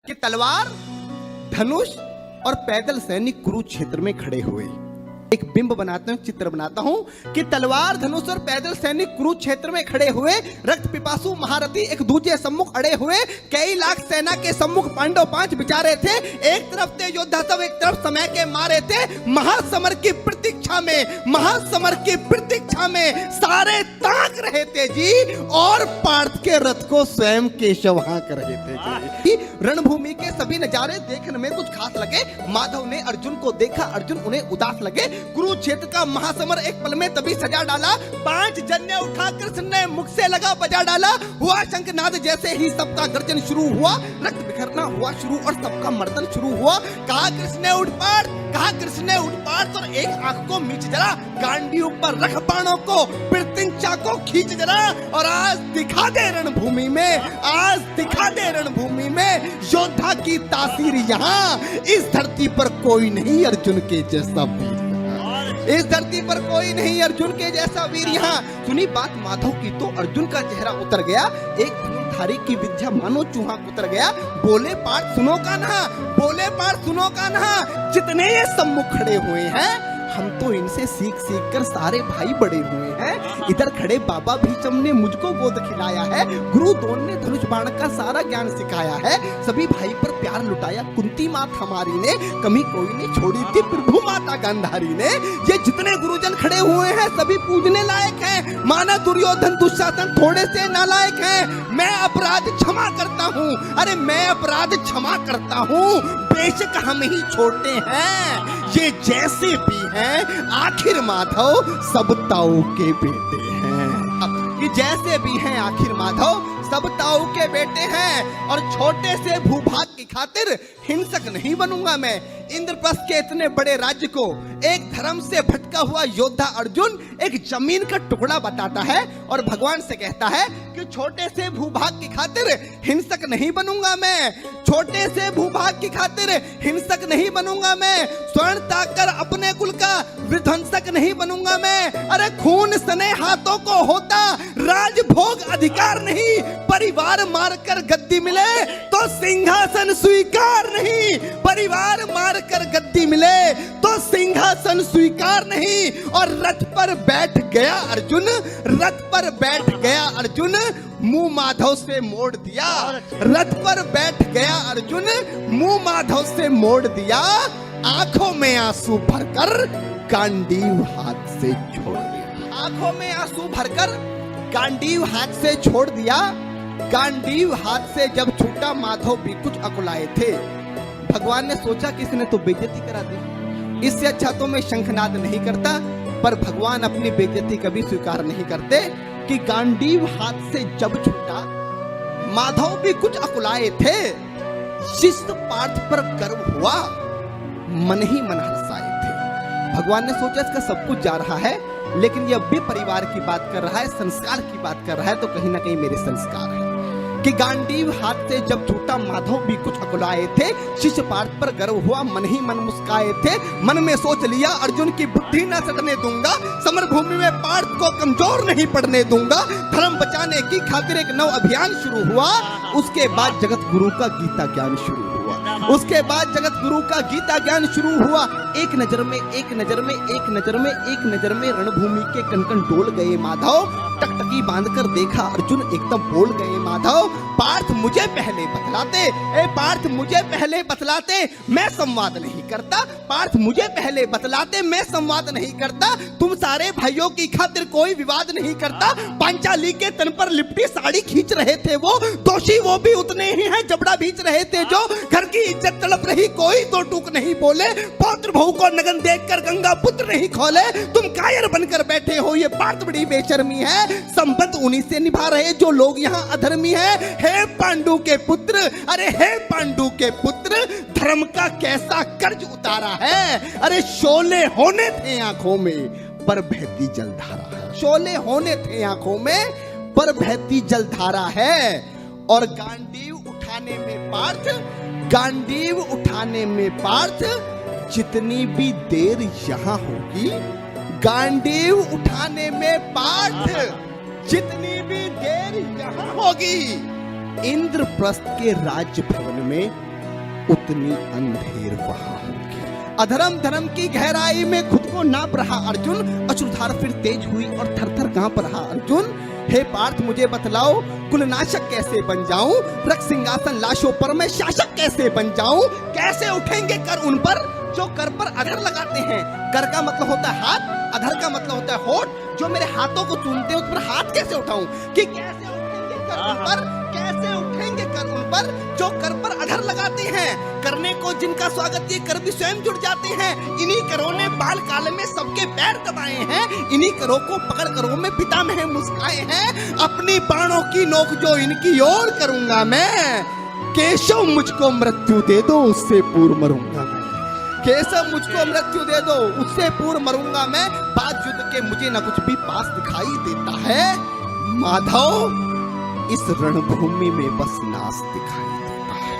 कि तलवार, धनुष और पैदल सैनिक कुरुक्षेत्र में खड़े हुए। एक बिंब बनाता हूं, चित्र बनाता हूं कि तलवार, धनुष और पैदल सैनिक कुरुक्षेत्र में खड़े हुए, रक्त पिपासु महारथी एक दूसरे सम्मुख अड़े हुए, कई लाख सेना के सम्मुख पांडव 5 बिचारे थे। एक तरफ थे योद्धा सब, एक तरफ समय के मारे थे। महासमर की प्रतीक्षा में, महासमर की प्रतीक्षा में सारे ताक रहे थे जी, और पार्थ के रथ को स्वयं केशव हाँक रहे थे। रणभूमि के सभी नजारे देखने में कुछ खास लगे। माधव ने अर्जुन को देखा, अर्जुन उन्हें उदास लगे। कुरुक्षेत्र का महासमर एक पल में तभी सजा डाला। 5 जन्य उठा कृष्ण ने मुख से लगा बजा डाला। हुआ शंखनाद, जैसे ही सबका गर्जन शुरू हुआ, रक्त बिखरना हुआ शुरू और सबका मर्दन शुरू हुआ। कहा कृष्ण ने उठ पार्थ, कहा कृष्ण ने उठ पार्थ, और एक आंख को मीच जरा, गांडियों पर रख बाणों को, पृथ्वी को खींच जरा, और आज दिखा दे रणभूमि में, आज दिखा दे रणभूमि में योद्धा की तासीर। यहाँ इस धरती पर कोई नहीं अर्जुन के जैसा वीर, इस धरती पर कोई नहीं अर्जुन के जैसा वीर। यहाँ सुनी बात माधव की तो अर्जुन का चेहरा उतर गया। एक धनुर्धारी की विद्या मानो चूहा उतर गया। बोले पार्थ सुनो कान्हा, बोले पार्थ सुनो कान्हा, जितने ये सम्मुख खड़े हुए हैं, हम तो इनसे सीख सीख कर सारे भाई बड़े हुए हैं। इधर खड़े बाबा भीष्म ने मुझको गोद खिलाया है, गुरु द्रोण ने धनुष बाण का सारा ज्ञान सिखाया है, सभी भाई पर प्यार लुटाया कुंती मात हमारी ने, कमी कोई नहीं छोड़ी थी प्रभु माता गांधारी ने। ये जितने गुरुजन खड़े हुए हैं सभी पूजने लायक हैं, माना दुर्योधन दुशासन थोड़े से नालायक हैं। मैं अपराध क्षमा करता हूँ, अरे मैं अपराध क्षमा करता हूँ, बेशक हम ही छोटे हैं, ये जैसे भी हैं आखिर माधव सब ताऊ के बेटे हैं। ये जैसे भी हैं आखिर माधव सब ताऊ के बेटे हैं, और छोटे से भूभाग की खातिर हिंसक नहीं बनूंगा मैं। इंद्रप्रस्थ के इतने बड़े राज्य को एक धर्म से भटका हुआ योद्धा अर्जुन एक जमीन का टुकड़ा बताता है और भगवान से कहता है कि छोटे से भूभाग की खातिर हिंसक नहीं बनूंगा मैं, छोटे से भूभाग की खातिर हिंसक नहीं बनूंगा मैं, स्वर्ण ताकर अपने कुल का विध्वंसक नहीं बनूंगा मैं। अरे खून सने हाथों को होता राजभोग अधिकार नहीं, परिवार मारकर गद्दी मिले तो सिंहासन स्वीकार नहीं, परिवार मारकर गद्दी मिले तो सिंहासन स्वीकार नहीं। और रथ पर बैठ गया अर्जुन, रथ पर बैठ गया अर्जुन, मुंह माधव से मोड़ दिया, रथ पर बैठ गया अर्जुन, मुंह माधव से मोड़ दिया, आंखों में आंसू भरकर गांडीव हाथ से छोड़ दिया, आंखों में आंसू भरकर गांडीव हाथ से छोड़ दिया। गांडीव हाथ से जब छूटा माधव भी कुछ अकुलाए थे। भगवान ने सोचा कि इसने तो बेइज्जती करा दी, इससे अच्छा तो मैं शंखनाद नहीं करता, पर भगवान अपनी बेइज्जती कभी स्वीकार नहीं करते कि गांडीव हाथ से जब छूटा माधव भी कुछ अकुलाए थे। शिष्ट पार्थ पर गर्व हुआ, मन ही मन हर्षाए थे। भगवान ने सोचा इसका सब कुछ जा रहा है, लेकिन यह भी परिवार की बात कर रहा है, संस्कार की बात कर रहा है, तो कहीं ना कहीं मेरे संस्कार है कि गांडीव हाथ से जब छूटा माधव भी कुछ अकुलाए थे। शिष्य पार्थ पर गर्व हुआ, मन ही मन मुस्काए थे, मन में सोच लिया अर्जुन की बुद्धि न सड़ने दूंगा, समर भूमि में पार्थ को कमजोर नहीं पड़ने दूंगा। धर्म बचाने की खातिर एक नव अभियान शुरू हुआ। उसके बाद जगत गुरु का गीता ज्ञान शुरू हुआ, उसके बाद जगत गुरु का गीता ज्ञान शुरू हुआ। एक नजर में, एक नजर में, एक नजर में, एक नजर में रणभूमि के कण-कण डोल गए माधव। टकटकी बांधकर देखा अर्जुन, एकदम बोल गए माधव, पार्थ मुझे पहले बतलाते, ए पार्थ मुझे पहले बतलाते, मैं संवाद नहीं करता, पार्थ मुझे पहले बतलाते, मैं संवाद नहीं करता, तुम सारे भाइयों की खातिर कोई विवाद नहीं करता। पांचाली के तन पर लिपटी साड़ी खींच रहे थे वो, दोषी वो भी उतने ही हैं, जबड़ा भींच रहे थे जो, घर की इज्जत तड़प रही कोई तो टूक नहीं बोले, पौत्र बहू को नगन देखकर गंगा पुत्र नहीं खोले, तुम कायर बनकर बैठे हो, ये बात बड़ी बेशर्मी है। संबंध उन्हीं से निभा रहे जो लोग यहाँ अधर्मी है। हे पांडु के पुत्र, अरे हे पांडु के पुत्र, धर्म का कैसा कर्ज उतारा है। अरे शोले होने थे आंखों में पर बहती जलधारा है, शोले होने थे आंखों में पर बहती जलधारा है। और गांडीव उठाने में पार्थ, गांडीव उठाने में पार्थ, जितनी भी देर यहाँ होगी, गांडीव उठाने में पार्थ जितनी भी देर यहाँ होगी, इंद्रप्रस्थ के राज्य भवन में उतनी अंधेर वहां होगी। अधर्म धर्म की गहराई में खुद को नाप रहा अर्जुन, अश्रुधार फिर तेज हुई और थर थर कांप रहा अर्जुन। हे पार्थ मुझे बतलाओ, कुलनाशक कैसे बन जाऊं, रक्त सिंहासन लाशों पर मैं शासक कैसे बन जाऊं। कैसे उठेंगे कर उन पर जो कर पर अधर लगाते हैं। कर का मतलब होता है हाथ, अधर का मतलब होता है होठ। जो मेरे हाथों को चूमते हैं उस पर हाथ कैसे उठाऊं, कि कैसे उठेंगे कर उन पर, कैसे उठेंगे कर उन पर जो कर पर अधर लगाते हैं। करने को जिनका स्वागत ये कर भी स्वयं जुड़ जाते हैं। इन्हीं करों ने बाल काल में सबके पैर दबाए हैं, इन्हीं करों को पकड़ करों में पितामह मुस्काए हैं। अपनी बाणों की नोक जो इनकी ओर करूंगा मैं, केशव मुझको मृत्यु दे दो उससे पूर्व मरूंगा मैं। केशव मुझको मृत्यु दे दो उससे पूर्व मरूंगा मैं। बात युद्ध के मुझे न कुछ भी पास दिखाई देता है। माधव इस रणभूमि में बस नाश दिखाई देता है।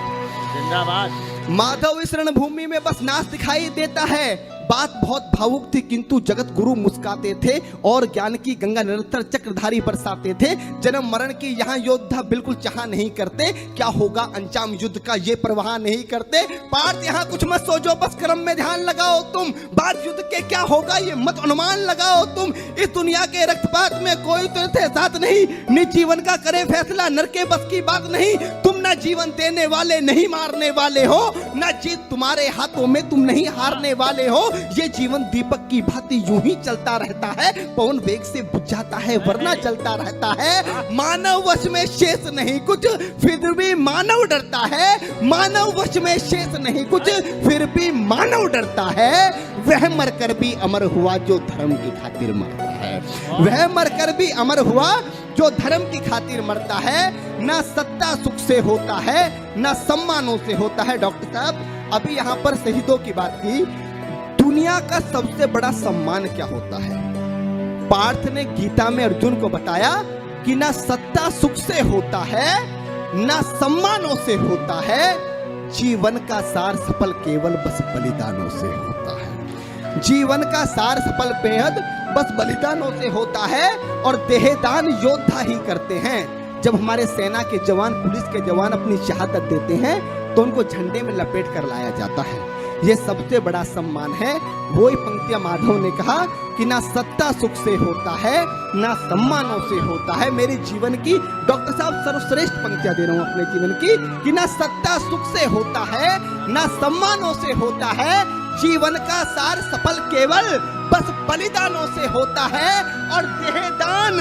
जिंदाबाद। माधव इस रणभूमि में बस नाश दिखाई देता है। बात बहुत भावुक थी किंतु जगत गुरु मुस्काते थे और ज्ञान की गंगा निरंतर चक्रधारी बरसाते थे। जन्म मरण की यहाँ योद्धा बिल्कुल चाह नहीं करते, क्या होगा अंजाम युद्ध का ये परवाह नहीं करते। पार्थ यहाँ कुछ मत सोचो, बस कर्म में ध्यान लगाओ तुम। बात युद्ध के क्या होगा ये मत अनुमान लगाओ तुम। इस दुनिया के रक्तपात में कोई तो साथ नहीं, निज जीवन का करे फैसला नर के बस की बात नहीं। तुम ना जीवन देने वाले नहीं मारने वाले हो, ना जीत तुम्हारे हाथों में तुम नहीं हारने वाले हो। ये जीवन दीपक की भांति यूं ही चलता रहता है, पवन वेग से बुझ जाता है वरना चलता रहता है। मानव वश में शेष नहीं कुछ फिर भी मानव डरता है। मानव वश में शेष नहीं कुछ फिर भी मानव डरता है। वह मरकर भी अमर हुआ जो धर्म की खातिर मरता है। वह मरकर भी अमर हुआ जो धर्म की खातिर मरता है। ना सत्ता सुख से होता है, ना सम्मानों से होता है। डॉक्टर साहब अभी यहाँ पर शहीदों की बात की, दुनिया का सबसे बड़ा सम्मान क्या होता है। पार्थ ने गीता में अर्जुन को बताया कि ना सत्ता सुख से होता है, ना सम्मानों से होता है। जीवन का सार सफल केवल बस बलिदानों से होता है। जीवन का सार सफल बेहद बस बलिदानों से होता है। और देहदान योद्धा ही करते हैं। जब हमारे सेना के जवान, पुलिस के जवान अपनी शहादत देते हैं तो उनको झंडे में लपेट कर लाया जाता है। ये सबसे बड़ा सम्मान है। वही पंक्तियां माधव ने कहा कि ना सत्ता सुख से होता है, ना सम्मानों से होता है। मेरे जीवन की डॉक्टर साहब सर्वश्रेष्ठ पंक्तियां दे रहा हूं अपने जीवन की, कि ना सत्ता सुख से होता है, ना सम्मानों से होता है। जीवन का सार सफल केवल बस बलिदानों से होता है। और देहदान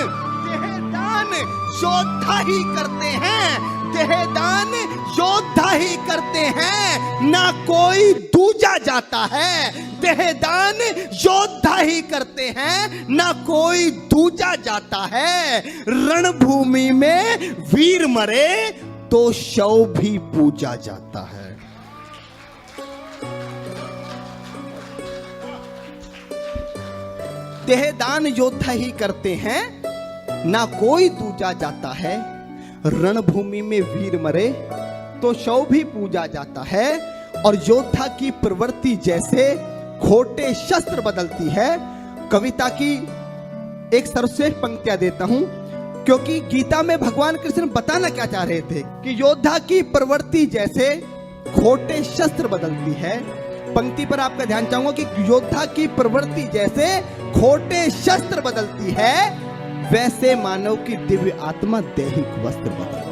योद्धा ही करते हैं। देहदान योद्धा ही करते हैं, ना कोई दूजा जाता है। देहदान योद्धा ही करते हैं, ना कोई दूजा जाता है। रणभूमि में वीर मरे तो शव भी पूजा जाता है। देहदान योद्धा ही करते हैं, ना कोई दूजा जाता है। रणभूमि में वीर मरे तो शव भी पूजा जाता है। और योद्धा की प्रवृत्ति जैसे खोटे शस्त्र बदलती है। कविता की एक सर्वश्रेष्ठ पंक्तियां देता हूं, क्योंकि गीता में भगवान कृष्ण बताना क्या चाह रहे थे कि योद्धा की प्रवृत्ति जैसे खोटे शस्त्र बदलती है। पंक्ति पर आपका ध्यान चाहूंगा कि योद्धा की प्रवृत्ति जैसे खोटे शस्त्र बदलती है, वैसे मानव की दिव्य आत्मा दैहिक वस्त्र बदलती है।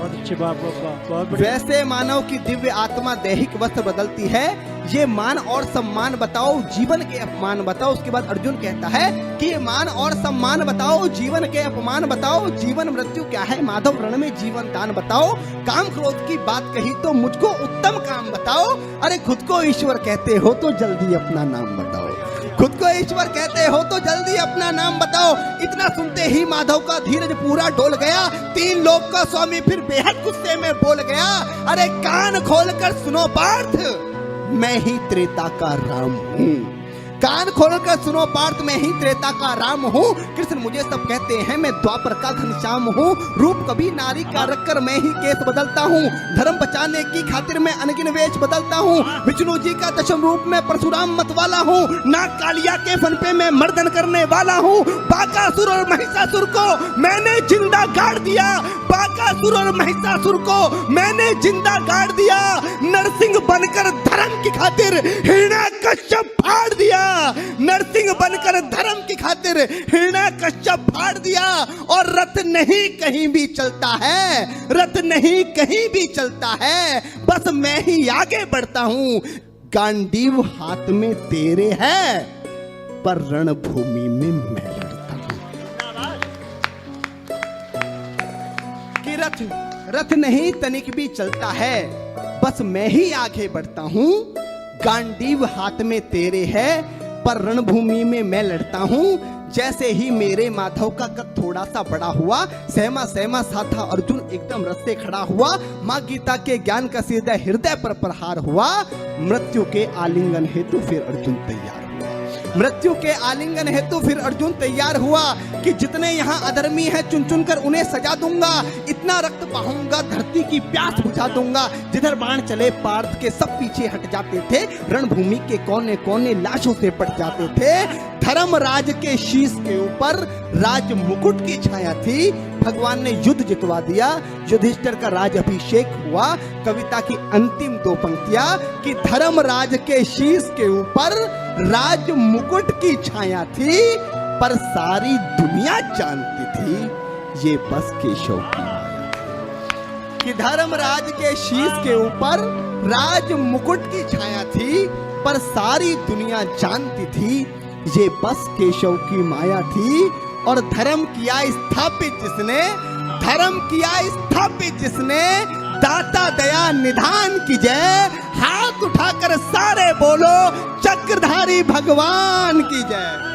वैसे मानव की दिव्य आत्मा दैहिक वस्त्र बदलती है। ये मान और सम्मान बताओ, जीवन के अपमान बताओ। उसके बाद अर्जुन कहता है कि ये मान और सम्मान बताओ, जीवन के अपमान बताओ। जीवन मृत्यु क्या है माधव, रण में जीवन दान बताओ। काम क्रोध की बात कही तो मुझको उत्तम काम बताओ। अरे खुद को ईश्वर कहते हो तो जल्दी अपना नाम बताओ। खुद को ईश्वर कहते हो तो जल्दी अपना नाम बताओ। इतना सुनते ही माधव का धीरज पूरा डोल गया। 3 लोक का स्वामी फिर बेहद गुस्से में बोल गया, अरे कान खोलकर सुनो पार्थ, मैं ही त्रेता का राम हूँ। कान खोलकर सुनो पार्थ, मैं ही त्रेता का राम हूँ। कृष्ण मुझे सब कहते हैं, मैं द्वापर का घनश्याम हूँ। रूप कभी नारी का रखकर मैं ही केस बदलता हूँ। धर्म बचाने की खातिर मैं अनगिन वेश बदलता हूँ। विष्णु जी का दशम रूप में परशुराम मतवाला हूँ। नाग कालिया के फन पे मैं मर्दन करने वाला हूँ। बाकासुर और महिषासुर को मैंने जिंदा गाड़ दिया। बाकासुर और महिषासुर को मैंने जिंदा गाड़ दिया। नरसिंह बनकर धर्म की खातिर हिरण्याकश्यप फाड़ दिया। नरसिंह बनकर धर्म की खातिर हिरण्याकश्यप फाड़ दिया। और रथ नहीं कहीं भी चलता है, रथ नहीं कहीं भी चलता है, बस मैं ही आगे बढ़ता हूं। गांडीव हाथ में तेरे है, पर रणभूमि में मैं लड़ता हूं। कि रथ नहीं तनिक भी चलता है, बस मैं ही आगे बढ़ता हूं। गांडीव हाथ में तेरे है, पर रणभूमि में मैं लड़ता हूं। जैसे ही मेरे माधव का कद थोड़ा सा बड़ा हुआ, सहमा सहमा सा था अर्जुन एकदम रथ से खड़ा हुआ। मां गीता के ज्ञान का सीधा हृदय पर प्रहार हुआ। मृत्यु के आलिंगन हेतु फिर अर्जुन तैयार हुआ। मृत्यु के आलिंगन हेतु फिर अर्जुन तैयार हुआ कि जितने यहाँ अधर्मी हैं चुन चुन कर उन्हें सजा दूंगा। इतना रक्त बहाऊंगा, धरती की प्यास बुझा दूंगा। जिधर बाण चले पार्थ के सब पीछे हट जाते थे। रणभूमि के कोने कोने लाशों से पट जाते थे। धर्मराज के शीश के ऊपर राज मुकुट की छाया थी। भगवान ने युद्ध जितवा दिया। युधिष्ठिर का राज अभिषेक हुआ। कविता की अंतिम दो पंक्तियां कि धर्मराज के शीश के ऊपर राज मुकुट की छाया थी, पर सारी दुनिया जानती थी ये बस केशव की माया थी। कि धर्मराज के शीश के ऊपर राज मुकुट की छाया थी, पर सारी दुनिया जानती थी ये बस केशव की माया थी। और धर्म किया स्थापित जिसने, धर्म किया स्थापित जिसने, दाता दया निधान की जय। हाथ उठाकर सारे बोलो चक्रधारी भगवान की जय।